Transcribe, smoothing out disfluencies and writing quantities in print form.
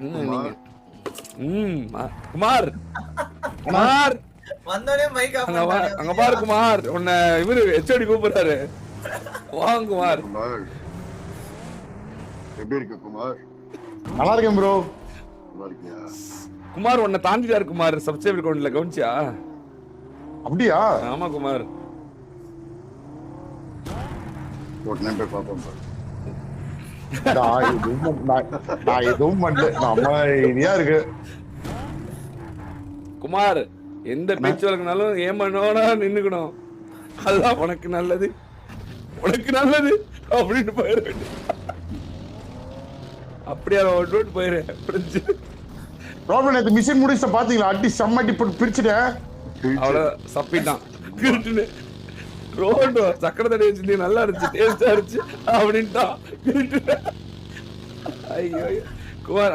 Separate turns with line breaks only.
நீங்க குமார் குமார்
வந்தோடனே mic of பண்ணானே.
அங்க பாரு குமார், உன்னை இவரு ஹெச்ஓடி கூப்பிடுறாரு. வாங்க குமார்.
எப்படி இருக்கு குமார்?
நல்லா இருக்கேன் ப்ரோ.
நல்லா இருக்கியா?
குமார் உன்னை தாண்டிட்டாரு குமார், சப்ஸ்கிரைபர் கவுண்ட்ல கவுன்சியா?
அப்படியா?
ஆமா குமார்.
உடனே போய் பார்ப்போம் பாரு.
நான் எதுவும் பண்ணல, நம்ம இனியா இருக்கு.
குமார் எந்த பேச்சு வழக்கினாலும் ஏமானோனா நின்னுக்கணும். அதுதான் உனக்கு நல்லது, உனக்கு நல்லது அப்படின்னு போயிட வேண்டிய. அப்படியே விட்டு போயிரு.
ப்ராப்ளம் நேத்து மிஷின் முடிச்ச பாத்தீங்களா? அடி செம்மட்டி போட்டு பிரிச்சுட்டேன்.
அவ்வளோ சப்பிட்டான் கிருட்டுன்னு. ரோடு சக்கரை தடவை வச்சு நல்லா இருந்துச்சு, டேஸ்டா இருந்துச்சு அப்படின்ட்டான். ஐயோ குமார்.